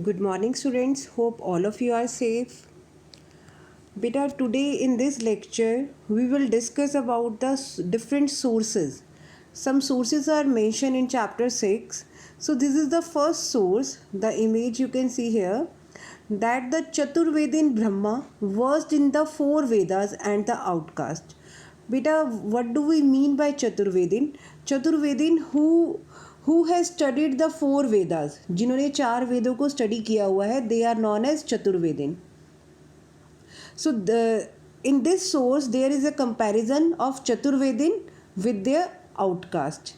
Good morning, students. Hope all of you are safe. Beta, today in this lecture, we will discuss about the different sources. Some sources are mentioned in chapter 6. So, this is the first source, the image you can see here, that the Chaturvedin Brahma versed in the four Vedas and the outcast. Beta, what do we mean by Chaturvedin? Chaturvedin who has studied the four Vedas, जिन्होंने चार वेदों को study किया हुआ है, they are known as Chaturvedin. So in this source there is a comparison of Chaturvedin with their outcast.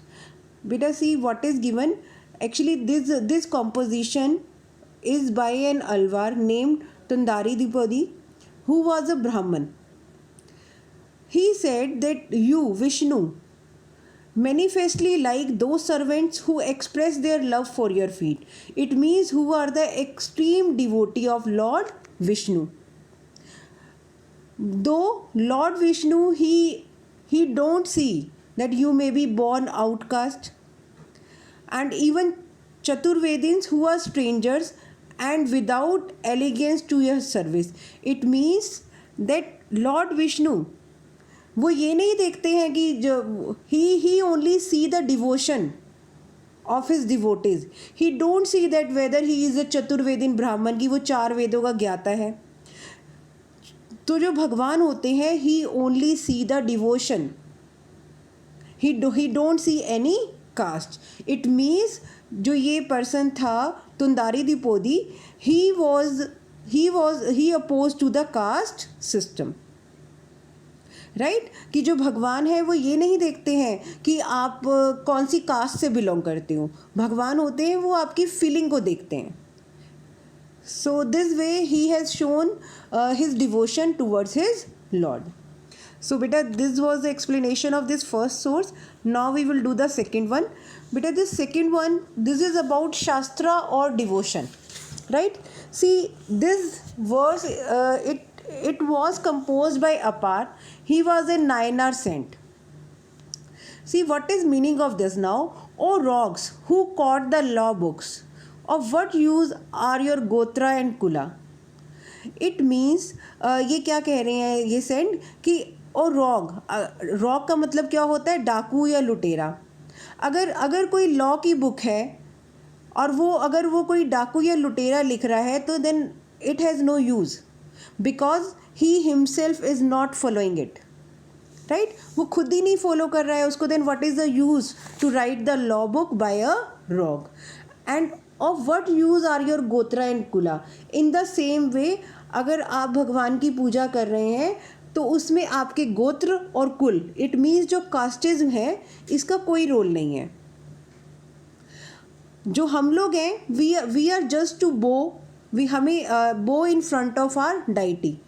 Beta, see what is given. Actually this composition is by an Alvar named Tundari Dipodi, who was a Brahman. He said that you, Vishnu, manifestly like those servants who express their love for your feet. It means who are the extreme devotee of Lord Vishnu. Though Lord Vishnu, he don't see that you may be born outcast, and even Chaturvedins who are strangers and without elegance to your service. It means that Lord Vishnu, वो ये नहीं देखते हैं कि जो he only see the devotion of his devotees. He don't see that whether he is a चतुर्वेदिन ब्राह्मण की वो चार वेदों का ज्ञाता है. तो जो भगवान होते हैं he only see the devotion. He don't see any caste. It means जो ये person था तुंदारी दिपोदी, he opposed to the caste system. Right कि जो भगवान है वो ये नहीं देखते हैं कि आप कौन सी कास्ट से बिलोंग करते हो. भगवान होते हैं वो आपकी फीलिंग को देखते हैं. So this way he has shown his devotion towards his lord. So बेटा this was the explanation of this first source. Now we will do the second one. बेटा this second one, this is about shastra और devotion. Right, see this verse it was composed by Apar. He was a Nayanar saint. See what is meaning of this now. O rogues who caught the law books, of what use are your gotra and kula? It means ये क्या कह रहे हैं ये Saint कि ओ rogue का मतलब क्या होता है, डाकू या लुटेरा. अगर कोई लॉ की बुक है और अगर वो कोई डाकू या लुटेरा लिख रहा है तो then it has no use, because he himself is not following it. Right, वो खुद ही नहीं फॉलो कर रहा है उसको. Then what is the use to write the law book by a wrong. And of what use are your gotra and kula. In the same way अगर आप भगवान की पूजा कर रहे हैं तो उसमें आपके गोत्र और कुल, इट मीन्स जो कास्टिज्म है, इसका कोई रोल नहीं है. जो हम लोग हैं वी आर जस्ट टू हमें bow in front of our deity.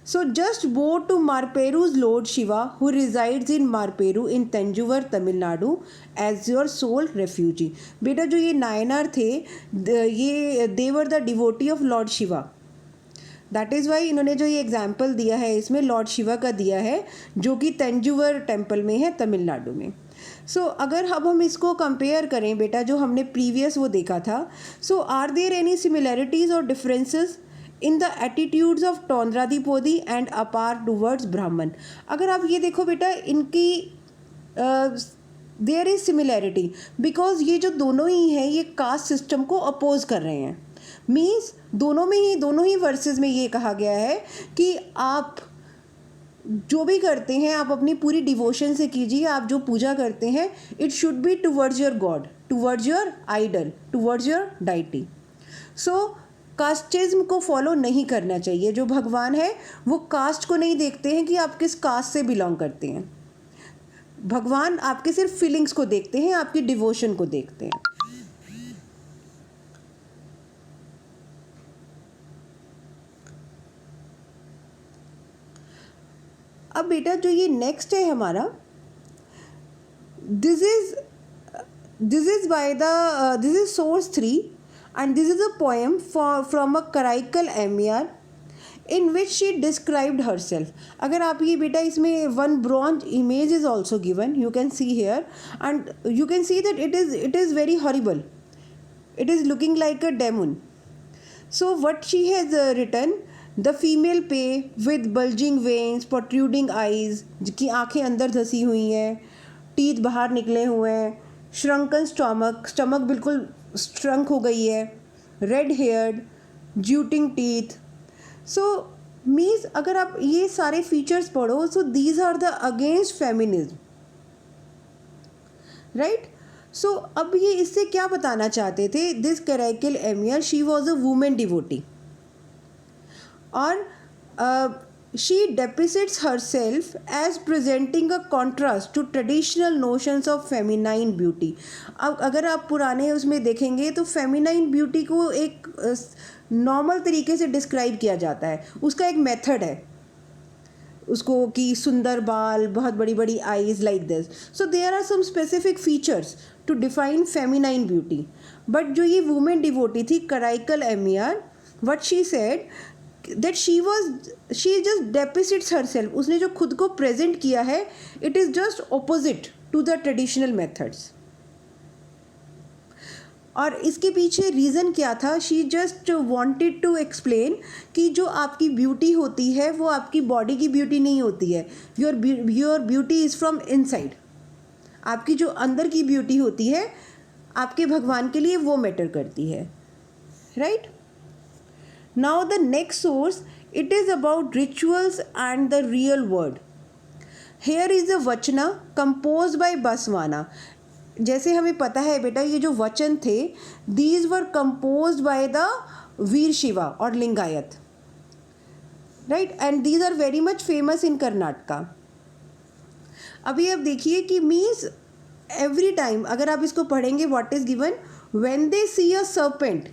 So just bow to Marperu's lord Shiva who resides in Marperu in Thanjavur Tamil Nadu as your sole refugee. बेटा जो ये नायनार थे ये they were the devotee of lord Shiva. That is why इन्होंने जो ये example दिया है इसमें लॉर्ड शिवा का दिया है जो कि तंजूवर टेम्पल में है तमिलनाडु में. सो अगर अब हम इसको कंपेयर करें बेटा जो हमने प्रीवियस वो देखा था, so are there any similarities और differences in the attitudes of Tondaradippodi and Appar towards Brahmin. अगर आप ये देखो बेटा इनकी देयर इज़ सिमिलैरिटी बिकॉज ये जो दोनों ही हैं ये कास्ट सिस्टम को अपोज कर रहे हैं. मीन्स दोनों ही वर्सेस में ये कहा गया है कि आप जो भी करते हैं आप अपनी पूरी डिवोशन से कीजिए. आप जो पूजा करते हैं it should be towards your god, towards your idol, towards your deity. So casteism को फॉलो नहीं करना चाहिए. जो भगवान है वो कास्ट को नहीं देखते हैं कि आप किस कास्ट से बिलोंग करते हैं. भगवान आपके सिर्फ फीलिंग्स को देखते हैं, आपकी डिवोशन को देखते हैं. अब बेटा जो ये नेक्स्ट है हमारा, this is source 3 and this is a poem from a Karaikal Amir in which she described herself. अगर आप ये बेटा इसमें one bronze image is also given, you can see here and you can see that it is very horrible. It is looking like a demon. So what she has written, the female pay with bulging veins, protruding eyes, जिनकी आंखें अंदर धसी हुई हैं, teeth बाहर निकले हुए हैं, shrunken stomach, stomach बिल्कुल श्रंक हो गई है, red heard, jutting teeth. So means अगर आप ये सारे फीचर्स पढ़ो, so these are the against feminism, right. सो अब ये इससे क्या बताना चाहते थे, this कैराइकल एमियर she was a women devotee और she डेपिसिट्स her self as presenting a contrast to traditional notions of feminine beauty. अब अगर आप पुराने उसमें देखेंगे तो फेमिनाइन ब्यूटी को एक नॉर्मल तरीके से डिस्क्राइब किया जाता है, उसका एक मेथड है उसको कि सुंदर बाल, बहुत बड़ी बड़ी eyes, like this. So there are some specific features to define feminine beauty. But जो ये वुमेन डिवोटी थी Karaikal Ammaiyar, what she said that she just depicts herself, उसने जो खुद को प्रेजेंट किया है, it is just opposite to the traditional methods. और इसके पीछे रीज़न क्या था, she just wanted to explain कि जो आपकी ब्यूटी होती है वो आपकी बॉडी की ब्यूटी नहीं होती है, your beauty is from inside. आपकी जो अंदर की ब्यूटी होती है आपके भगवान के लिए वो मैटर करती है, right. Now the next source, it is about rituals and the real word. Here is a वचना कंपोज बाय बसवाना. जैसे हमें पता है बेटा, ये जो वचन थे, these were composed by the Veerashaiva और Lingayat, right, and these are very much famous in Karnataka. अभी अब देखिए कि मीन्स एवरी टाइम अगर आप इसको पढ़ेंगे, what is given, when they see a serpent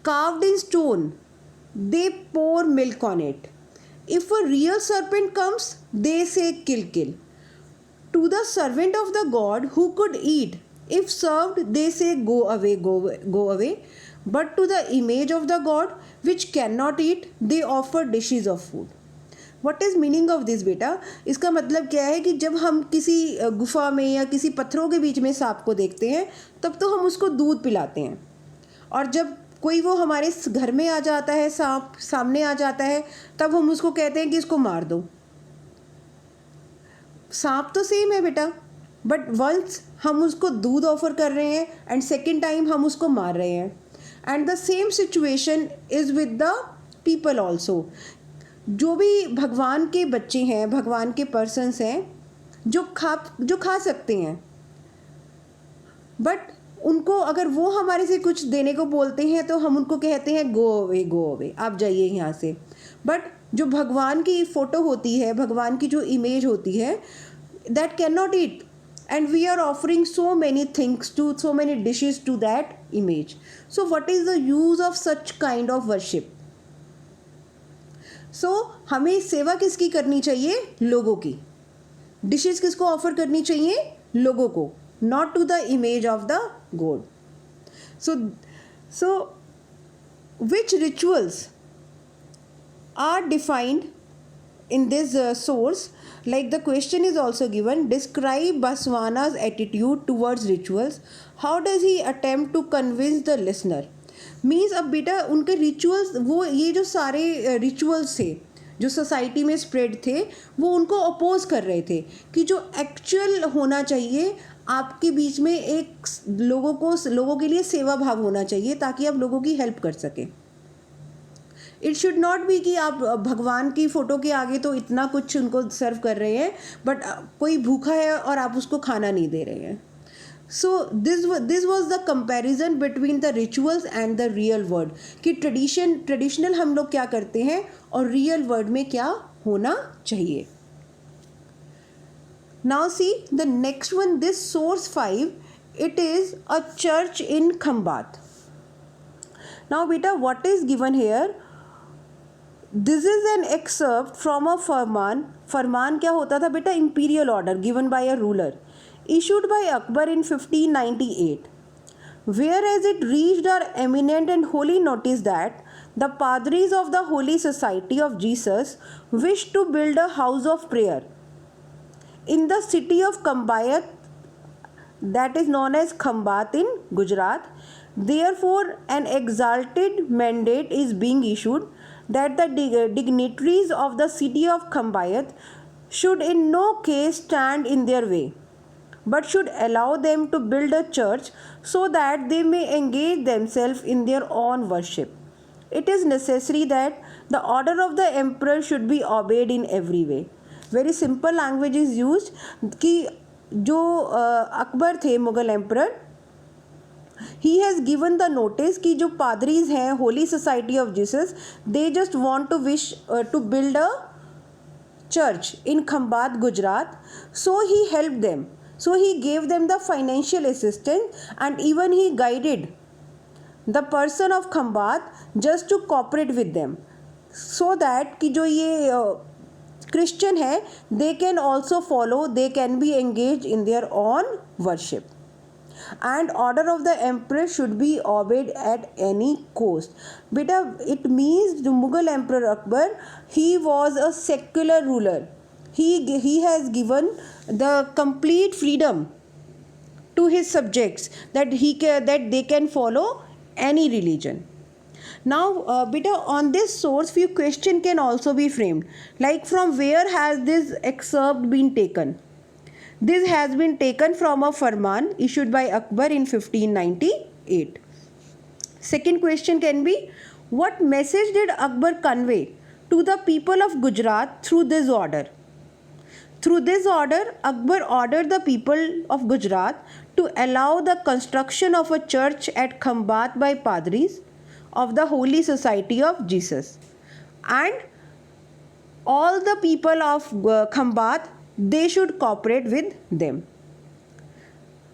carved in stone, they pour milk on it. If a real serpent comes, they say kill, kill. To the servant of the god who could eat, if served, they say go away, go away. But to the image of the god which cannot eat, they offer dishes of food. What is meaning of this बेटा? इसका मतलब क्या है कि जब हम किसी गुफा में या किसी पत्थरों के बीच में सांप को देखते हैं, तब तो हम उसको दूध पिलाते हैं, और जब कोई वो हमारे घर में आ जाता है, सांप सामने आ जाता है, तब हम उसको कहते हैं कि इसको मार दो. सांप तो सेम है बेटा, बट वंस हम उसको दूध ऑफर कर रहे हैं एंड सेकेंड टाइम हम उसको मार रहे हैं. And the same situation is with the people also. जो भी भगवान के बच्चे हैं, भगवान के पर्सन्स हैं, जो खा सकते हैं, बट उनको अगर वो हमारे से कुछ देने को बोलते हैं तो हम उनको कहते हैं गो अवे, आप जाइए यहाँ से. बट जो भगवान की फ़ोटो होती है, भगवान की जो इमेज होती है, that can not eat, and we are offering so many things to, so many dishes to that image. So what is the use of such kind of worship? So हमें सेवा किसकी करनी चाहिए? लोगों की. डिशेज किसको ऑफर करनी चाहिए? लोगों को, not to the image of the god. So which rituals are defined in this source? Like the question is also given, describe Baswana's attitude towards rituals. How does he attempt to convince the listener? Means अब बेटा उनके rituals, वो ये जो सारे rituals थे जो society में स्प्रेड थे, वो उनको अपोज कर रहे थे कि जो एक्चुअल होना चाहिए आपके बीच में, एक लोगों के लिए सेवा भाव होना चाहिए ताकि आप लोगों की हेल्प कर सकें. इट शुड नॉट बी कि आप भगवान की फ़ोटो के आगे तो इतना कुछ उनको सर्व कर रहे हैं, बट कोई भूखा है और आप उसको खाना नहीं दे रहे हैं. So this was the comparison between the rituals and the real word, कि ट्रेडिशनल हम लोग क्या करते हैं और रियल वर्ड में क्या होना चाहिए. Now see the next one, this source 5, it is a church in Khambat. Now beta, what is given here? This is an excerpt from a farman. फरमान क्या होता था बेटा? Imperial order given by a ruler, issued by Akbar in 1598. Whereas it reached our eminent and holy notice that the padris of the Holy Society of Jesus wished to build a house of prayer in the city of Khambayat, that is known as Khambat in Gujarat, Therefore, an exalted mandate is being issued that the dignitaries of the city of Khambayat should in no case stand in their way, but should allow them to build a church so that they may engage themselves in their own worship. It is necessary that the order of the emperor should be obeyed in every way. Very simple language is used कि जो अकबर थे Mughal emperor, he has given the notice कि जो पादरीज हैं holy society of Jesus, they just want to wish to build a church in Khambat, Gujarat. So he helped them. So he gave them the financial assistance, and even he guided the person of Khambat just to cooperate with them, so that कि जो ये Christian है, they can also follow, they can be engaged in their own worship. And order of the emperor should be obeyed at any cost. Beta, it means the Mughal emperor Akbar, he was a secular ruler. He has given the complete freedom to his subjects that that they can follow any religion. Now, beta, on this source, few questions can also be framed. Like, from where has this excerpt been taken? This has been taken from a farman issued by Akbar in 1598. Second question can be, what message did Akbar convey to the people of Gujarat through this order? Through this order, Akbar ordered the people of Gujarat to allow the construction of a church at Khambat by Padris of the Holy Society of Jesus. And all the people of Khambat, they should cooperate with them.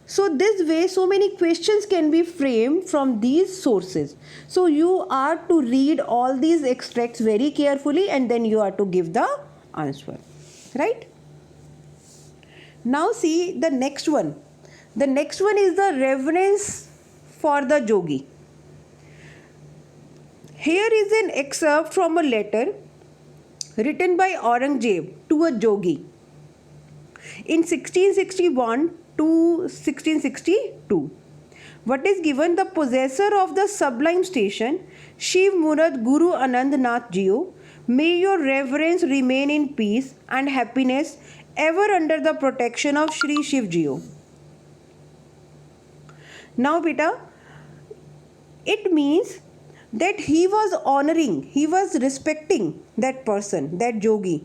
So this way, so many questions can be framed from these sources. So you are to read all these extracts very carefully, and then you are to give the answer, right? Now see the next one. The next one is the reverence for the Jogi. Here is an excerpt from a letter written by Aurangzeb to a Jogi in 1661 to 1662. What is given? The possessor of the sublime station, Shiv Murad Guru Anand Nath Jiyo, may your reverence remain in peace and happiness ever under the protection of Shri Shiv Jiyo. Now beta, it means that he was honoring, he was respecting that person, that Jogi.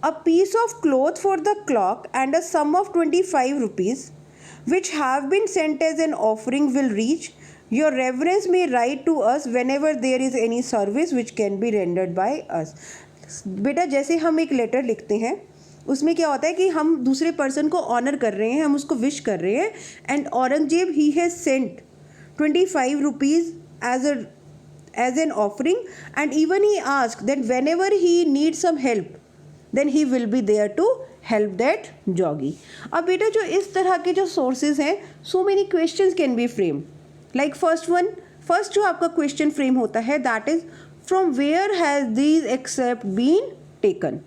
A piece of cloth for the clock and a sum of 25 rupees, which have been sent as an offering, will reach. Your reverence may write to us whenever there is any service which can be rendered by us. बेटा, जैसे हम एक letter लिखते हैं, उसमें क्या होता है कि हम दूसरे पर्सन को ऑनर कर रहे हैं, हम उसको विश कर रहे हैं, and Aurangzeb he has sent 25 rupees as an offering, and even he asked that whenever he needs some help, then he will be there to help that jogi. अब बेटा, जो इस तरह के जो sources हैं, so many questions can be framed. Like first जो आपका question frame होता है, that is, from where has these excerpt been taken?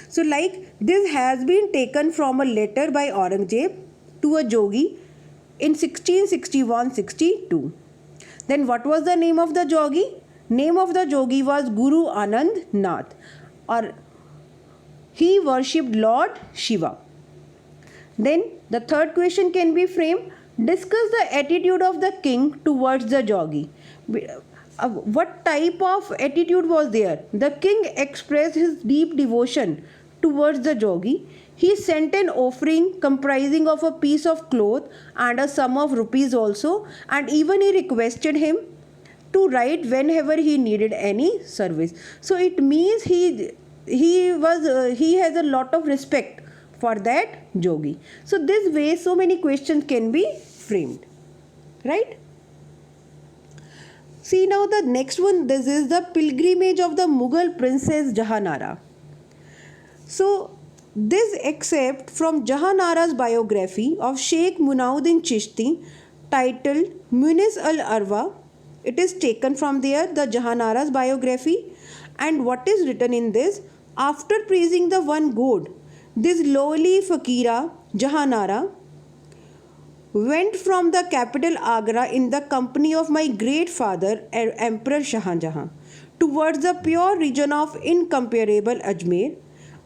So like, this has been taken from a letter by Aurangzeb to a jogi in 1661-62. Then what was the name of the jogi? Name of the jogi was Guru Anand Nath, or he worshipped Lord Shiva. Then the third question can be framed, discuss the attitude of the king towards the jogi. What type of attitude was there? The king expressed his deep devotion towards the jogi. He sent an offering comprising of a piece of cloth and a sum of rupees also, and even he requested him to write whenever he needed any service. So it means he has a lot of respect for that jogi. So this way, so many questions can be framed, right? See now the next one, this is the pilgrimage of the Mughal princess Jahanara. So this excerpt from Jahanara's biography of Sheikh Munauddin Chishti, titled Munis al-Arwa, it is taken from there, the Jahanara's biography. And what is written in this? After praising the one God, this lowly fakira Jahanara, went from the capital Agra in the company of my great father Emperor Shah Jahan towards the pure region of incomparable Ajmer.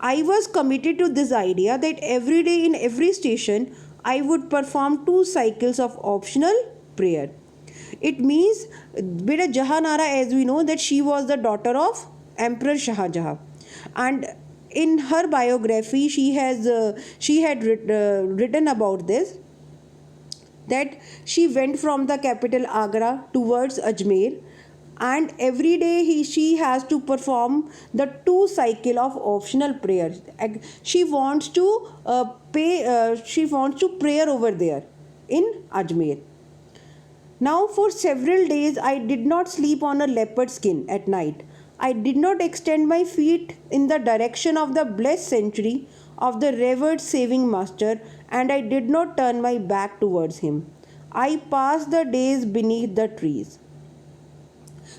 I was committed to this idea that every day in every station I would perform 2 cycles of optional prayer. It means, beta Jahanara, as we know, that she was the daughter of Emperor Shah Jahan, and in her biography she had written about this, that she went from the capital Agra towards Ajmer, and every day she has to perform the 2 cycle of optional prayers. She wants to she wants to prayer over there in Ajmer. Now for several days I did not sleep on a leopard skin at night. I did not extend my feet in the direction of the blessed sanctuary of the revered saving master, and I did not turn my back towards him. I passed the days beneath the trees.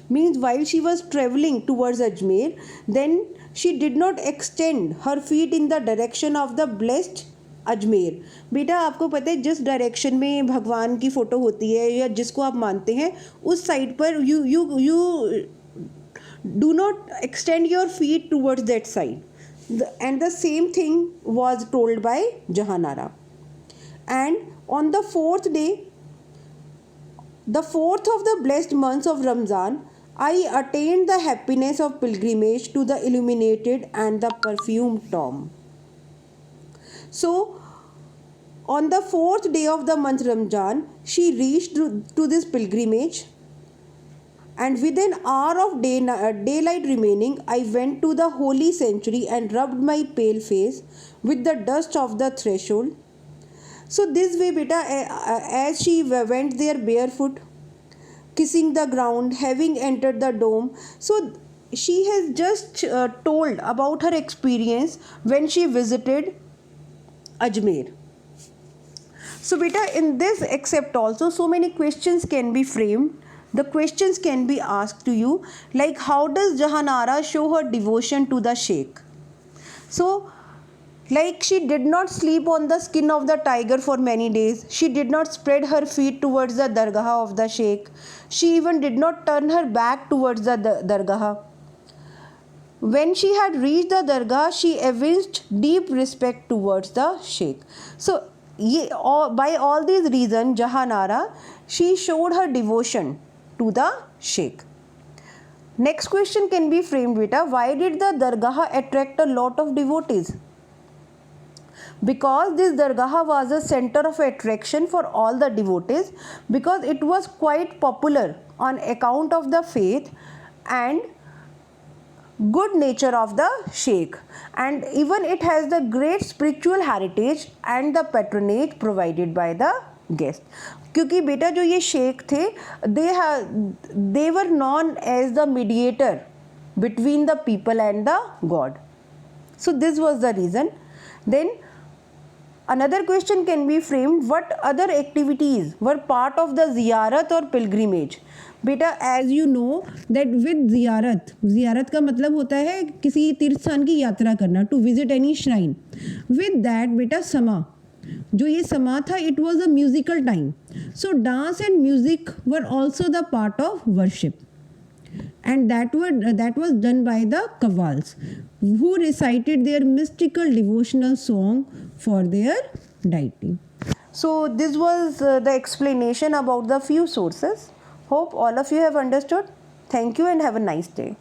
Means while she was traveling towards Ajmer, then she did not extend her feet in the direction of the blessed Ajmer. बेटा आपको पता है जिस direction में भगवान की photo होती है या जिसको आप मानते हैं उस साइड पर you do not extend your feet towards that side. And the same thing was told by Jahanara. And on the 4th day, the 4th of the blessed month of Ramzan, I attained the happiness of pilgrimage to the illuminated and the perfumed tomb. So on the 4th day of the month Ramzan, she reached to this pilgrimage, and with an hour of daylight remaining, I went to the holy sanctuary and rubbed my pale face with the dust of the threshold. So this way, beta, as she went there barefoot, kissing the ground, having entered the dome, so she has just told about her experience when she visited Ajmer. So beta, in this except also so many questions can be framed. The questions can be asked to you, like how does Jahanara show her devotion to the Sheikh? So like she did not sleep on the skin of the tiger for many days. She did not spread her feet towards the dargah of the Sheikh. She even did not turn her back towards the dargah. When she had reached the dargah, she evinced deep respect towards the Sheikh. So by all these reasons, Jahanara, she showed her devotion to the Sheikh. Next question can be framed, beta, why did the dargah attract a lot of devotees? Because this dargah was a center of attraction for all the devotees, because it was quite popular on account of the faith and good nature of the Sheikh, and even it has the great spiritual heritage and the patronage provided by the guest. क्योंकि बेटा जो ये शेख थे, they were known as the mediator between the people and the God. So this was the reason. Then another question can be framed, what other activities were part of the ziyarat or pilgrimage? बेटा as you know that with ziyarat का मतलब होता है किसी तीर्थ स्थान की यात्रा करना, to visit any shrine. With that बेटा समा, जो ये समा था, it was a musical time. So dance and music were also the part of worship, and that was done by the Qawwals, who recited their mystical devotional song for their deity. So this was the explanation about the few sources. Hope all of you have understood. Thank you and have a nice day.